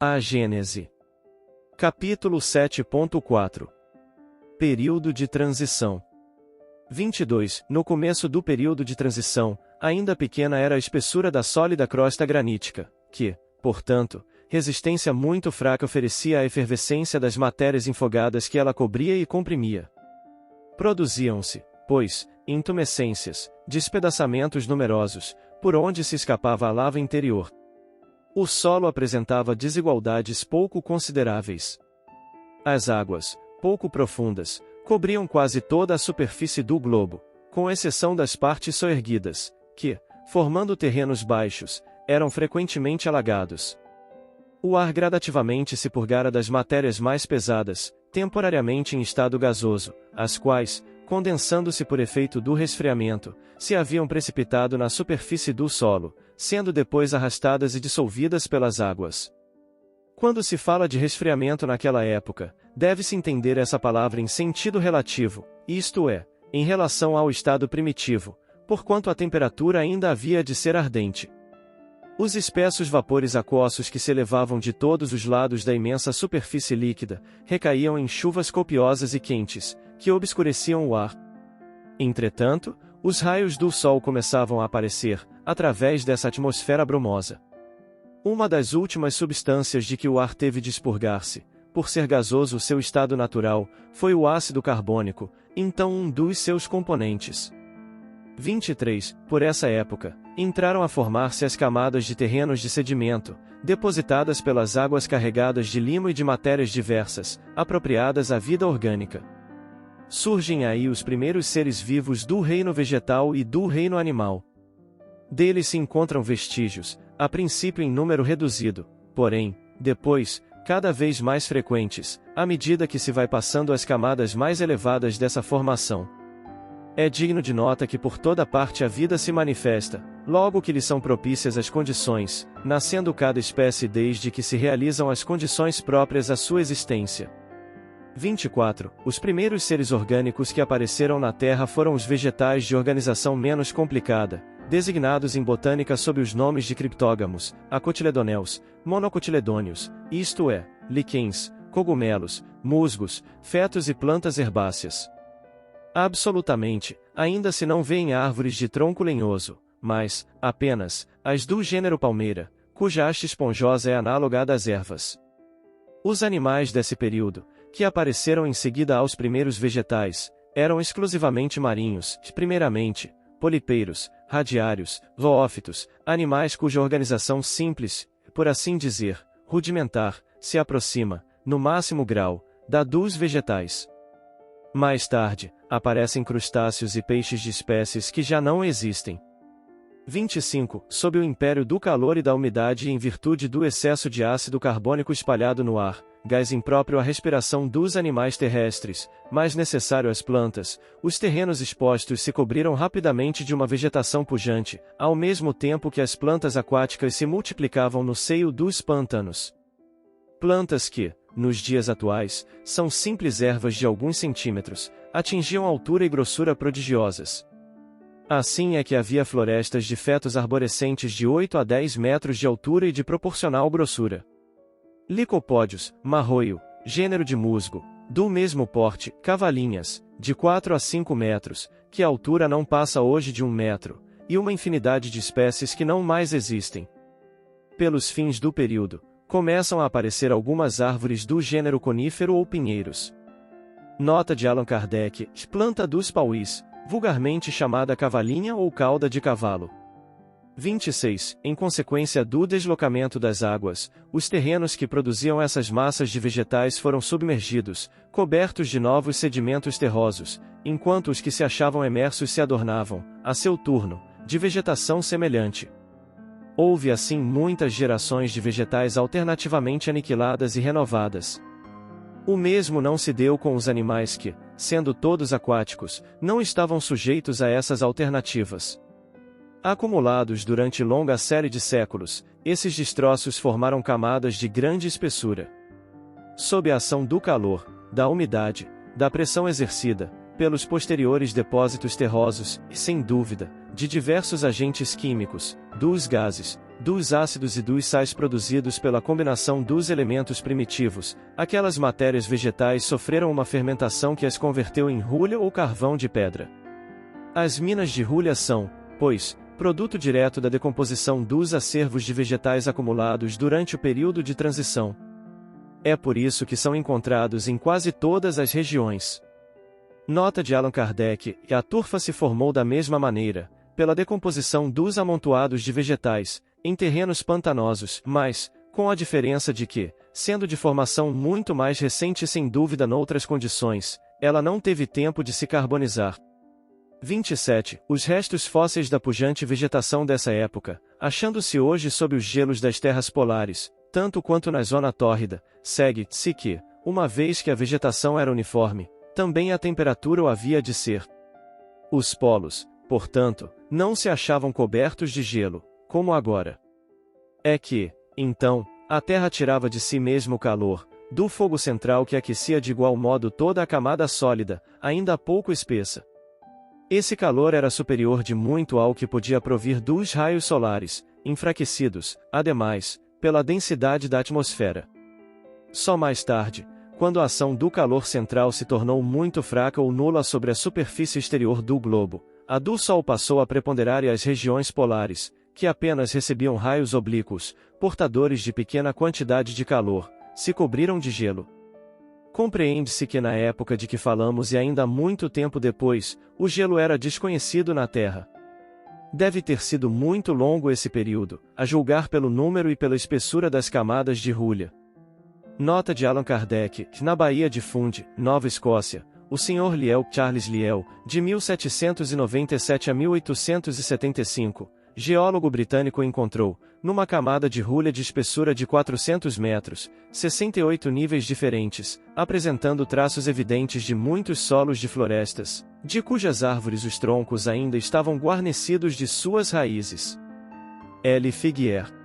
A Gênese. Capítulo 7.4. Período de transição. 22. No começo do período de transição, ainda pequena era a espessura da sólida crosta granítica, que, portanto, resistência muito fraca oferecia à efervescência das matérias infogadas que ela cobria e comprimia. Produziam-se, pois, intumescências, despedaçamentos numerosos, por onde se escapava a lava interior. O solo apresentava desigualdades pouco consideráveis. As águas, pouco profundas, cobriam quase toda a superfície do globo, com exceção das partes soerguidas, que, formando terrenos baixos, eram frequentemente alagados. O ar gradativamente se purgara das matérias mais pesadas, temporariamente em estado gasoso, as quais, condensando-se por efeito do resfriamento, se haviam precipitado na superfície do solo, sendo depois arrastadas e dissolvidas pelas águas. Quando se fala de resfriamento naquela época, deve-se entender essa palavra em sentido relativo, isto é, em relação ao estado primitivo, porquanto a temperatura ainda havia de ser ardente. Os espessos vapores aquosos que se elevavam de todos os lados da imensa superfície líquida, recaíam em chuvas copiosas e quentes, que obscureciam o ar. Entretanto, os raios do sol começavam a aparecer, através dessa atmosfera brumosa. Uma das últimas substâncias de que o ar teve de expurgar-se, por ser gasoso seu estado natural, foi o ácido carbônico, então um dos seus componentes. 23. Por essa época, entraram a formar-se as camadas de terrenos de sedimento, depositadas pelas águas carregadas de limo e de matérias diversas, apropriadas à vida orgânica. Surgem aí os primeiros seres vivos do reino vegetal e do reino animal. Deles se encontram vestígios, a princípio em número reduzido, porém, depois, cada vez mais frequentes, à medida que se vai passando as camadas mais elevadas dessa formação. É digno de nota que por toda parte a vida se manifesta, logo que lhe são propícias as condições, nascendo cada espécie desde que se realizam as condições próprias à sua existência. 24. Os primeiros seres orgânicos que apareceram na Terra foram os vegetais de organização menos complicada, designados em botânica sob os nomes de criptógamos, acotiledonels, monocotiledôneos, isto é, líquens, cogumelos, musgos, fetos e plantas herbáceas. Absolutamente, ainda se não vêem árvores de tronco lenhoso, mas, apenas, as do gênero palmeira, cuja haste esponjosa é análoga à das ervas. Os animais desse período, que apareceram em seguida aos primeiros vegetais, eram exclusivamente marinhos, primeiramente, polipeiros, radiários, zoófitos, animais cuja organização simples, por assim dizer, rudimentar, se aproxima, no máximo grau, da dos vegetais. Mais tarde, aparecem crustáceos e peixes de espécies que já não existem. 25. Sob o império do calor e da umidade e em virtude do excesso de ácido carbônico espalhado no ar, gás impróprio à respiração dos animais terrestres, mais necessário às plantas, os terrenos expostos se cobriram rapidamente de uma vegetação pujante, ao mesmo tempo que as plantas aquáticas se multiplicavam no seio dos pântanos. Plantas que, nos dias atuais, são simples ervas de alguns centímetros, atingiam altura e grossura prodigiosas. Assim é que havia florestas de fetos arborescentes de 8 a 10 metros de altura e de proporcional grossura. Licopódios, marroio, gênero de musgo, do mesmo porte, cavalinhas, de 4 a 5 metros, que a altura não passa hoje de 1 metro, e uma infinidade de espécies que não mais existem. Pelos fins do período, começam a aparecer algumas árvores do gênero conífero ou pinheiros. Nota de Allan Kardec, planta dos pauís, vulgarmente chamada cavalinha ou cauda de cavalo. 26. Em consequência do deslocamento das águas, os terrenos que produziam essas massas de vegetais foram submergidos, cobertos de novos sedimentos terrosos, enquanto os que se achavam emersos se adornavam, a seu turno, de vegetação semelhante. Houve assim muitas gerações de vegetais alternativamente aniquiladas e renovadas. O mesmo não se deu com os animais que, sendo todos aquáticos, não estavam sujeitos a essas alternativas. Acumulados durante longa série de séculos, esses destroços formaram camadas de grande espessura. Sob a ação do calor, da umidade, da pressão exercida, pelos posteriores depósitos terrosos, e sem dúvida, de diversos agentes químicos, dos gases, dos ácidos e dos sais produzidos pela combinação dos elementos primitivos, aquelas matérias vegetais sofreram uma fermentação que as converteu em rulha ou carvão de pedra. As minas de rulha são, pois, produto direto da decomposição dos acervos de vegetais acumulados durante o período de transição. É por isso que são encontrados em quase todas as regiões. Nota de Allan Kardec, que a turfa se formou da mesma maneira, pela decomposição dos amontoados de vegetais, em terrenos pantanosos, mas, com a diferença de que, sendo de formação muito mais recente e sem dúvida noutras condições, ela não teve tempo de se carbonizar. 27. Os restos fósseis da pujante vegetação dessa época, achando-se hoje sob os gelos das terras polares, tanto quanto na zona tórrida, segue-se que, uma vez que a vegetação era uniforme, também a temperatura o havia de ser. Os polos, portanto, não se achavam cobertos de gelo, como agora. É que, então, a Terra tirava de si mesmo o calor, do fogo central que aquecia de igual modo toda a camada sólida, ainda pouco espessa. Esse calor era superior de muito ao que podia provir dos raios solares, enfraquecidos, ademais, pela densidade da atmosfera. Só mais tarde, quando a ação do calor central se tornou muito fraca ou nula sobre a superfície exterior do globo, a do Sol passou a preponderar e as regiões polares, que apenas recebiam raios oblíquos, portadores de pequena quantidade de calor, se cobriram de gelo. Compreende-se que na época de que falamos e ainda muito tempo depois, o gelo era desconhecido na Terra. Deve ter sido muito longo esse período, a julgar pelo número e pela espessura das camadas de rulha. Nota de Allan Kardec, que na Baía de Fundy, Nova Escócia, o Sr. Lyell, Charles Lyell, de 1797 a 1875, geólogo britânico encontrou, numa camada de rulha de espessura de 400 metros, 68 níveis diferentes, apresentando traços evidentes de muitos solos de florestas, de cujas árvores os troncos ainda estavam guarnecidos de suas raízes. L. Figuier.